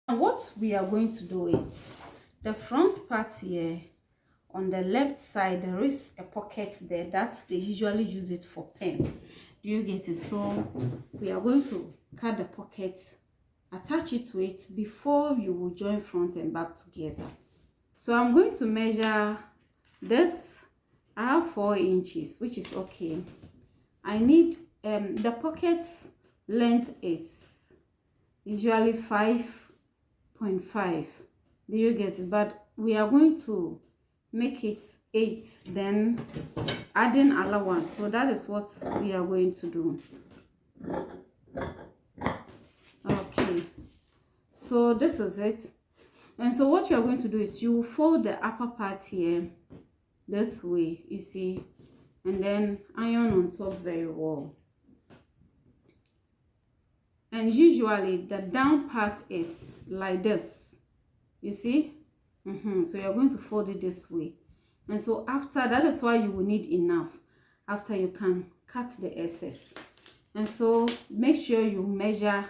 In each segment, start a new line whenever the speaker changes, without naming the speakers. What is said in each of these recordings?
And what we are going to do is the front part here. On the left side there is a pocket there that they usually use it for pen. Do you get it? So we are going to cut the pocket, attach it to it before you will join front and back together. So I'm going to measure this. I have 4 inches, which is okay. I need the pocket's length is usually 5.5. Do you get it? But we are going to make it 8, then adding allowance. So that is what we are going to do. Okay, so this is it. And so what you are going to do is you fold the upper part here this way, you see, and then iron on top very well. And usually the down part is like this, you see. So you're going to fold it this way. And so after that is why you will need enough. After you can cut the excess. And so make sure you measure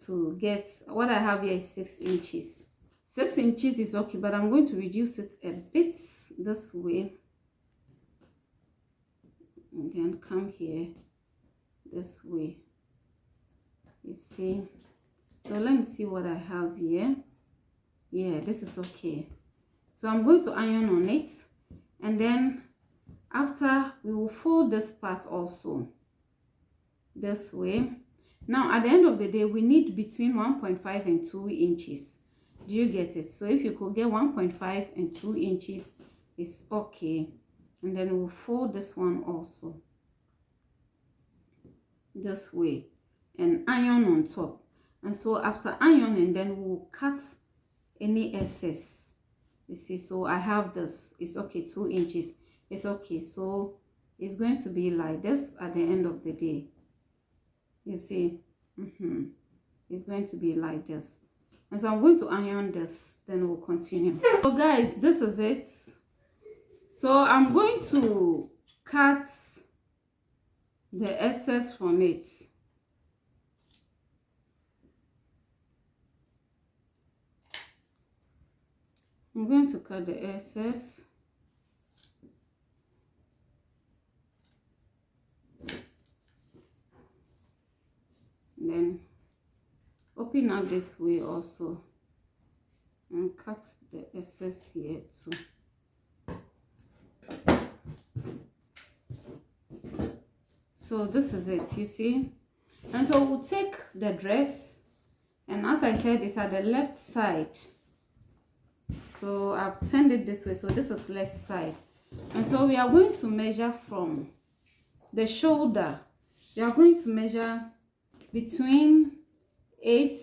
to get what I have here is 6 inches. 6 inches is okay, but I'm going to reduce it a bit this way. And then come here this way. You see. So let me see what I have here. Yeah, this is okay. So I'm going to iron on it, and then after we will fold this part also this way. Now at the end of the day we need between 1.5 and 2 inches. Do you get it? So if you could get 1.5 and 2 inches, it's okay. And then we'll fold this one also this way and iron on top. And so after ironing, then we'll cut any excess. You see, so I have this. It's okay, 2 inches. It's okay. So it's going to be like this at the end of the day. You see, it's going to be like this. And so I'm going to iron this, then we'll continue. So guys, this is it. So I'm going to cut the excess from it. I'm going to cut the excess. Then open up this way also and cut the excess here too. So this is it, you see. And so we'll take the dress, and as I said, it's at the left side. So I've turned it this way, so this is left side. And so we are going to measure from the shoulder. We are going to measure between 8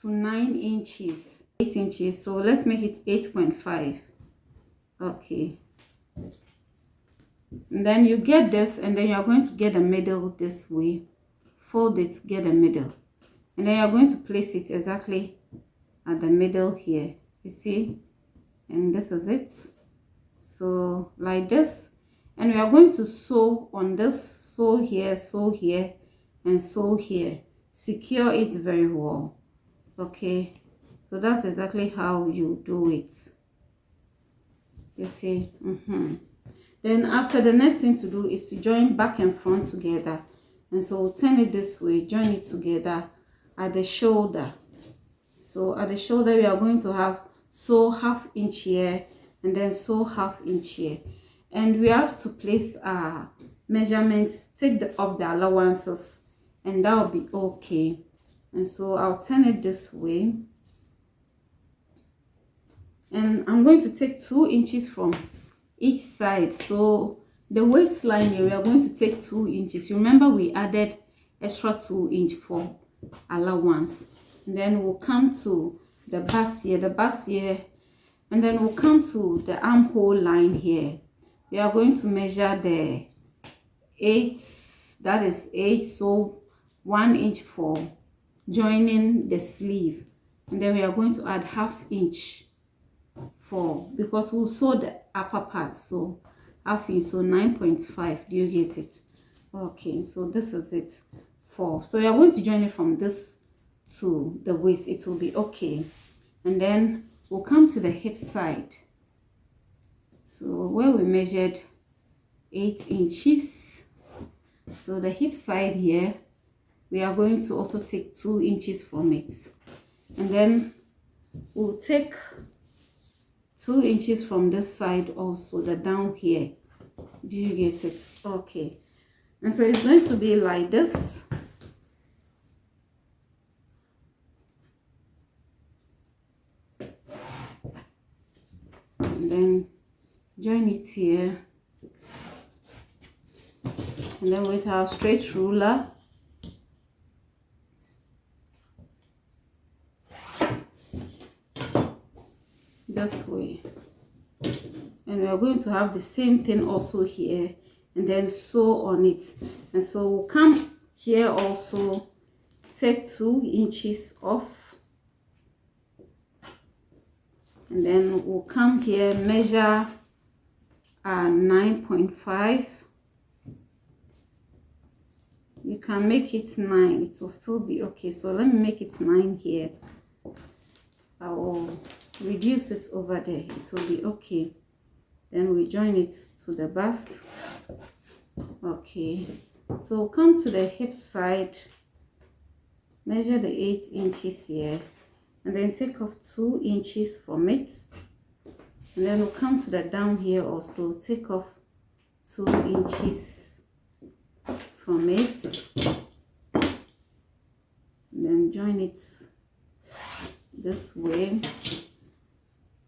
to 9 inches. 8 inches, so let's make it 8.5. Okay. And then you get this, and then you are going to get the middle this way. Fold it, get the middle. And then you are going to place it exactly at the middle here. You see? And this is it. So like this. And we are going to sew on this, sew here, and sew here. Secure it very well. Okay. So that's exactly how you do it. You see? Then after, the next thing to do is to join back and front together. And so we'll turn it this way, join it together at the shoulder. So at the shoulder we are going to have sew 1/2 inch here and then sew 1/2 inch here. And we have to place our measurements, take off the allowances, and that will be okay. And so I'll turn it this way. And I'm going to take 2 inches from each side. So the waistline here, we are going to take 2 inches. Remember, we added extra 2 inch for allowance. And then we'll come to the bust here, and then we'll come to the armhole line here. We are going to measure the 8, that is 8, so 1 inch for joining the sleeve. And then we are going to add 1/2 inch for, because we'll sew the upper part, so 1/2 inch, so 9.5. Do you get it? Okay, so this is it. 4. So we are going to join it from this to the waist, it will be okay. And then we'll come to the hip side. So where we measured 8 inches, so the hip side here, we are going to also take 2 inches from it, and then we'll take 2 inches from this side also, the down here. Do you get it? Okay. And so it's going to be like this. And then join it here, and then with our straight ruler, this way, and we are going to have the same thing also here, and then sew on it. And so we'll come here also, take 2 inches off, and then we'll come here, measure 9.5. You can make it 9, it will still be okay. So let me make it 9 here. I will reduce it over there, it will be okay. Then we join it to the bust. Okay, so come to the hip side, measure the 8 inches here, and then take off 2 inches from it. And then we'll come to the down here also, take off 2 inches from it, and then join it this way,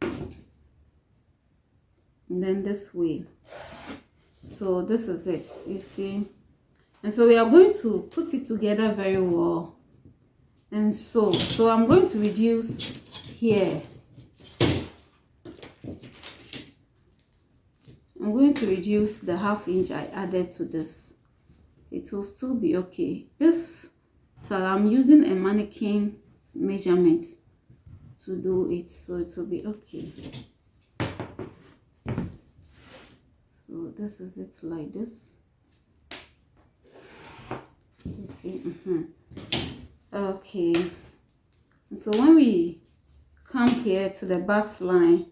and then this way. So this is it, you see. And so we are going to put it together very well. And so I'm going to reduce here. I'm going to reduce the ½ inch I added to this. It will still be okay. This style, I'm using a mannequin measurement to do it, so it will be okay. So this is it, like this. You see. Okay. So when we come here to the bust line,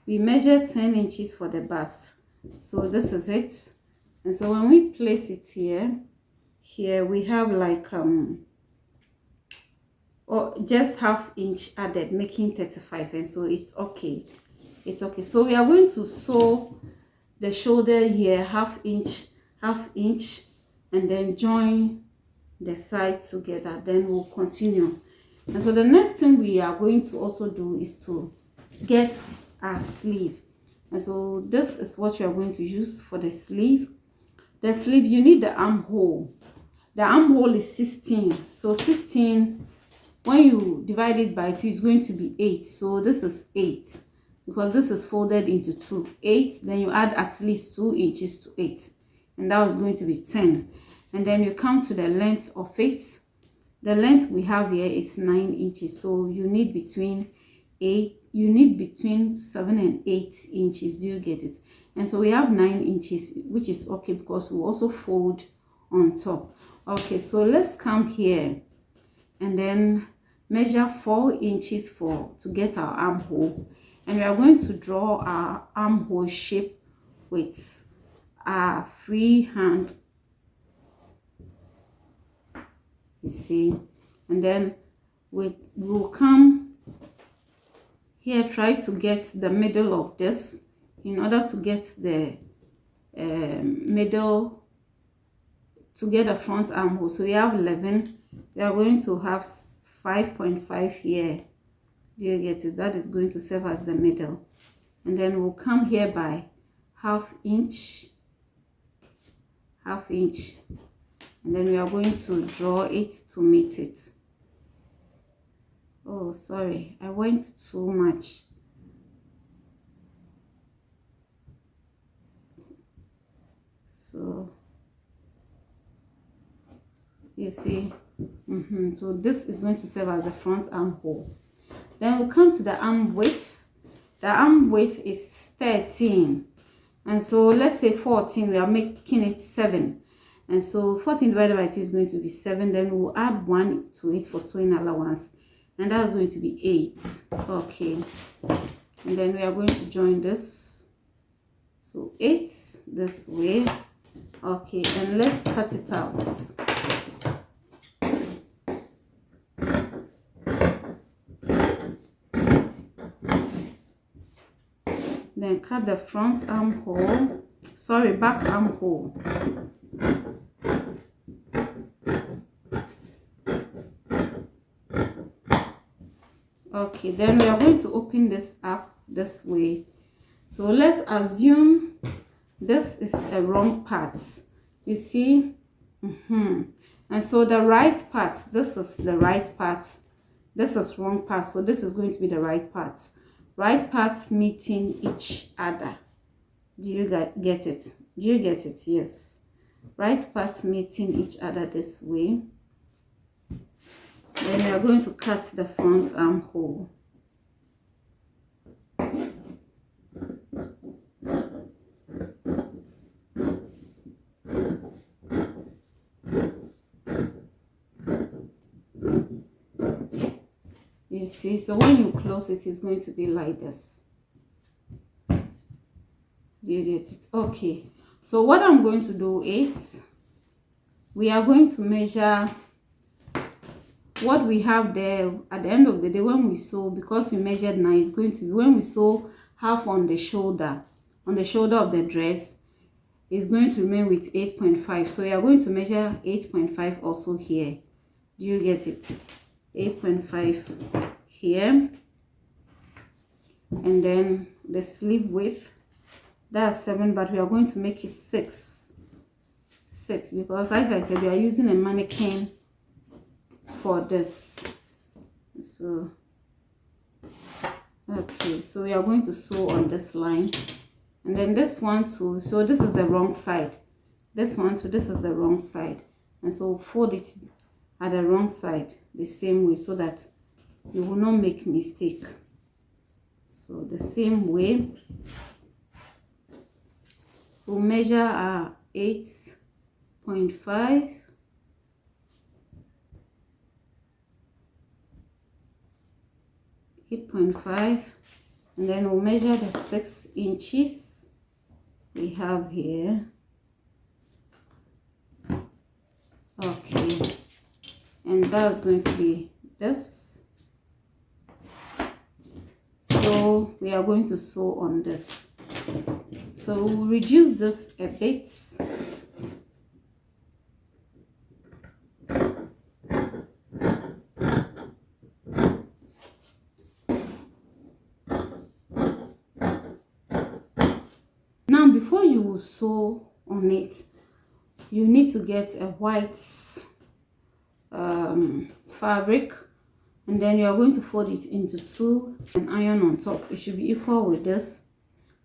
we measure 10 inches for the bust. So this is it. And so when we place it here we have like or just ½ inch added, making 35, and so it's okay. It's okay. So we are going to sew the shoulder here ½ inch, and then join the side together. Then we'll continue. And so the next thing we are going to also do is to get our sleeve. And so this is what you are going to use for the sleeve. The sleeve, you need the armhole. The armhole is 16. So 16, when you divide it by 2, it's going to be 8. So this is 8, because this is folded into 2. 8, then you add at least 2 inches to 8, and that was going to be 10. And then you come to the length of it. The length we have here is 9 inches. So you need between 7 and 8 inches. Do you get it? And so we have 9 inches, which is okay, because we also fold on top. Okay, so let's come here and then measure 4 inches to get our armhole. And we are going to draw our armhole shape with our free hand. You see, and then we will come here, try to get the middle of this in order to get the middle, to get the front armhole. So we have 11. We are going to have 5.5 here. Do you get it? That is going to serve as the middle. And then we'll come here by ½ inch, and then we are going to draw it to meet it. Oh, sorry, I went too much. So you see, so this is going to serve as the front armhole. Then we'll come to the arm width. The arm width is 13, and so let's say 14, we are making it 7. And so 14 divided by 2 is going to be 7. Then we'll add 1 to it for sewing allowance, and that's going to be 8. Okay, and then we are going to join this. So 8 this way. Okay, and let's cut it out. Then cut the front armhole, sorry, back armhole. Okay, then we are going to open this up this way. So let's assume this is a wrong part. You see? And so the right part, this is the right part. This is wrong part, so this is going to be the right part. Right parts meeting each other. Do you get it? Do you get it? Yes. Right parts meeting each other this way. Then we are going to cut the front armhole. You see, so when you close it, it's going to be like this. You get it? Okay, so what I'm going to do is we are going to measure what we have there at the end of the day when we sew, because we measured 9. It's going to be when we sew half on the shoulder of the dress, is going to remain with 8.5. So we are going to measure 8.5 also here. Do you get it? 8.5 here, and then the sleeve width, that's 7, but we are going to make it 6 because, as I said, we are using a mannequin for this. So okay, so we are going to sew on this line, and then this one too. So this is the wrong side, this one too, this is the wrong side, and so fold it at the wrong side the same way so that you will not make mistake. So the same way we'll measure our 8.5, and then we'll measure the 6 inches we have here. Okay, and that's going to be this. So we are going to sew on this. So we'll reduce this a bit. Now before you will sew on it, you need to get a white fabric, and then you are going to fold it into 2 and iron on top. It should be equal with this.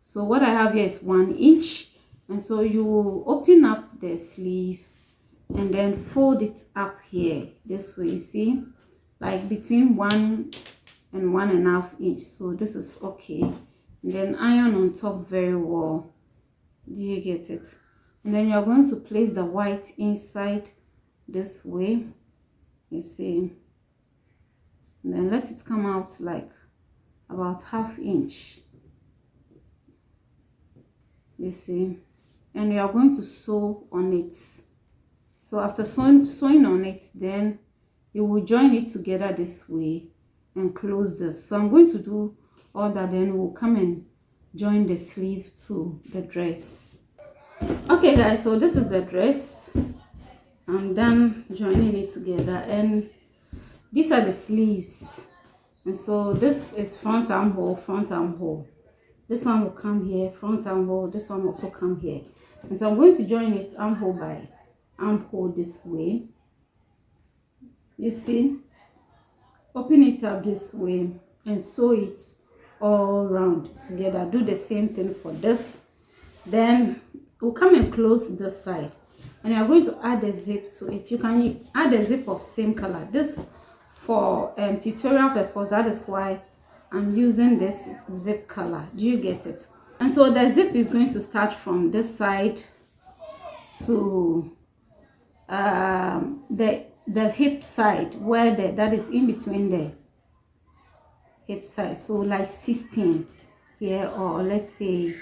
So what I have here is 1 inch, and so you will open up the sleeve and then fold it up here this way, you see, like between 1 and 1.5 inch. So this is okay, and then iron on top very well. Do you get it? And then you are going to place the white inside this way, you see, and then let it come out like about 1/2 inch, you see, and you are going to sew on it. So after sewing on it, then you will join it together this way and close this. So I'm going to do all that, then we'll come and join the sleeve to the dress. Okay guys, so this is the dress. I'm done joining it together, and these are the sleeves. And so this is front armhole. This one will come here, front armhole. This one will also come here. And so I'm going to join it armhole by armhole this way. You see, open it up this way and sew it all round together. Do the same thing for this. Then we'll come and close this side, and you are going to add a zip to it. You can add a zip of same color. This for tutorial purpose, that is why I'm using this zip color. Do you get it? And so the zip is going to start from this side to the hip side, where that is in between the hip side. So like 16 here, or let's say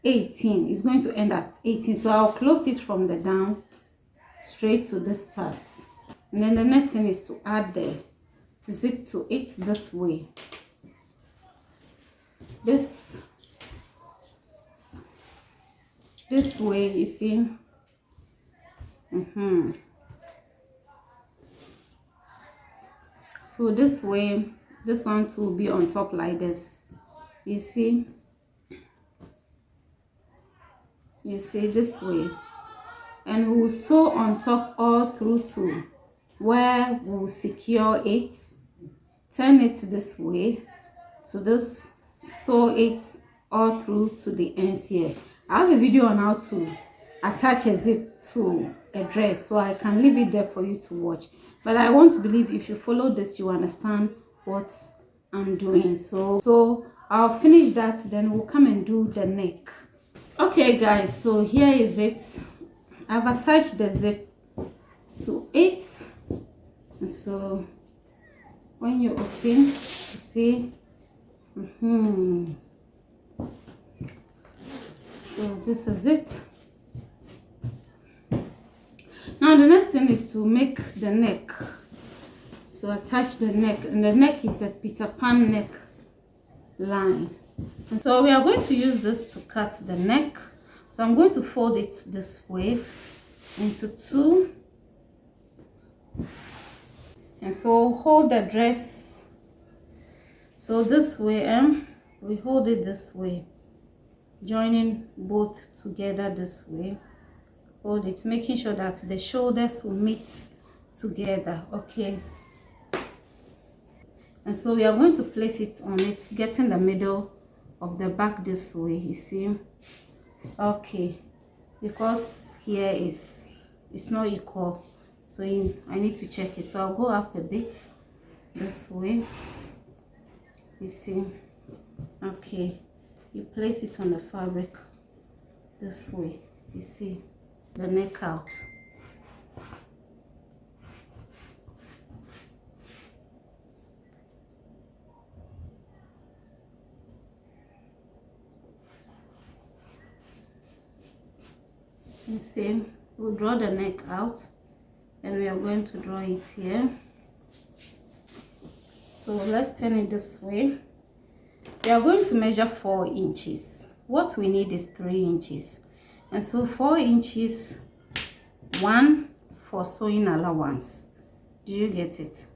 18. It's going to end at 18. So I'll close it from the down straight to this part. And then the next thing is to add the zip to it this way. This way, you see. So this way, this one too will be on top like this. You see this way, and we'll sew on top all through to where we'll secure it. Turn it this way to this, sew it all through to the ends here. I have a video on how to attach a zip to a dress, so I can leave it there for you to watch. But I want to believe if you follow this, you understand what I'm doing. So I'll finish that, then we'll come and do the neck. Okay guys, so here is it. I've attached the zip to it. And so when you open, you see, so this is it. Now the next thing is to make the neck. So attach the neck, and the neck is a Peter Pan neck line. And so we are going to use this to cut the neck. So I'm going to fold it this way into two. And so hold the dress. So this way, we hold it this way, joining both together this way. Hold it, making sure that the shoulders will meet together. Okay. And so we are going to place it on it, getting the middle of the back this way, you see. Okay, because here it's not equal, so I need to check it. So I'll go up a bit this way, you see. Okay, you place it on the fabric this way, you see, the neck out. You see, we'll draw the neck out, and we are going to draw it here. So let's turn it this way. We are going to measure 4 inches. What we need is 3 inches. And so 4 inches, 1 for sewing allowance. Do you get it?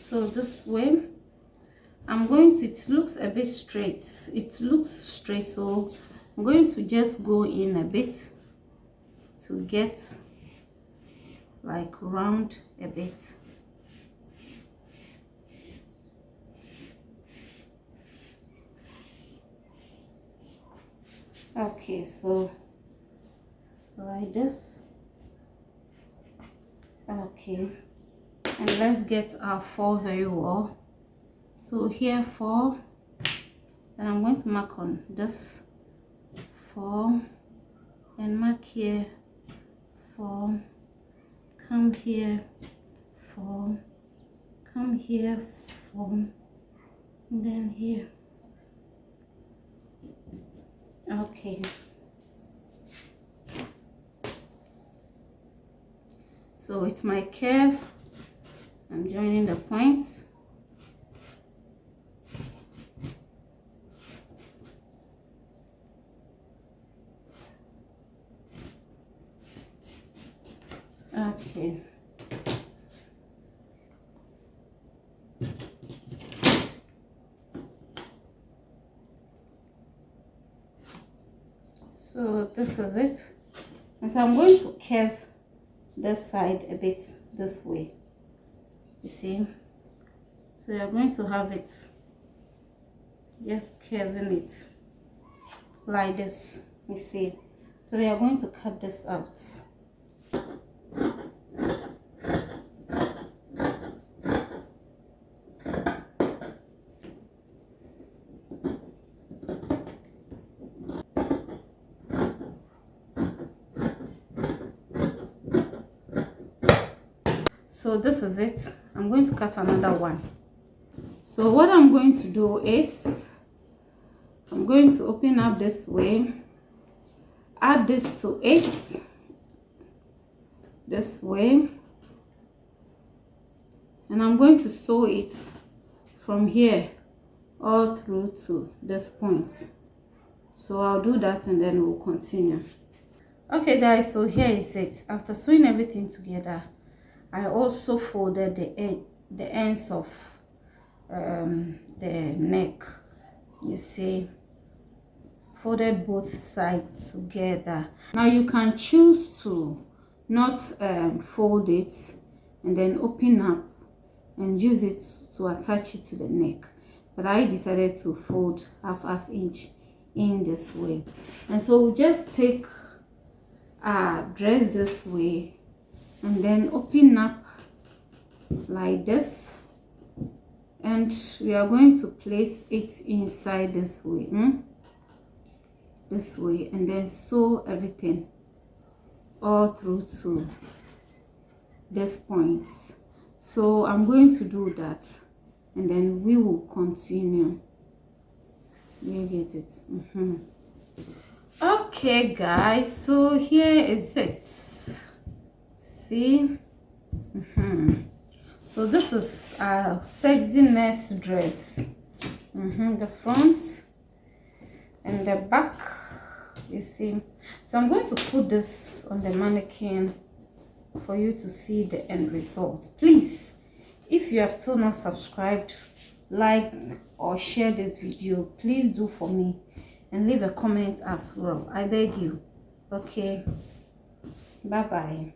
So this way, I'm going to, it looks a bit straight. It looks straight, so I'm going to just go in a bit to get like round a bit. Okay, so like this. Okay, and let's get our 4 very well. So here 4, and I'm going to mark on this 4, and mark here 4, come here 4, come here 4, and then here. Okay, so with my curve, I'm joining the points. Okay. So this is it. And so I'm going to curve this side a bit this way. You see? So you're going to have it, just curving it like this. You see? So we are going to cut this out. So this is it. I'm going to cut another one. So what I'm going to do is I'm going to open up this way, add this to it this way, and I'm going to sew it from here all through to this point. So I'll do that and then we'll continue. Okay guys, so here is it. After sewing everything together, I also folded the ends of the neck. You see, folded both sides together. Now you can choose to not fold it and then open up and use it to attach it to the neck, but I decided to fold half inch in this way. And so we'll just take dress this way and then open up like this, and we are going to place it inside this way, this way, and then sew everything all through to this point. So I'm going to do that and then we will continue. You get it? Okay guys, so here is it. See? So this is a sexiness dress. The front and the back, you see. So I'm going to put this on the mannequin for you to see the end result. Please, if you have still not subscribed, like or share this video, please do for me, and leave a comment as well. I beg you. Okay, bye bye.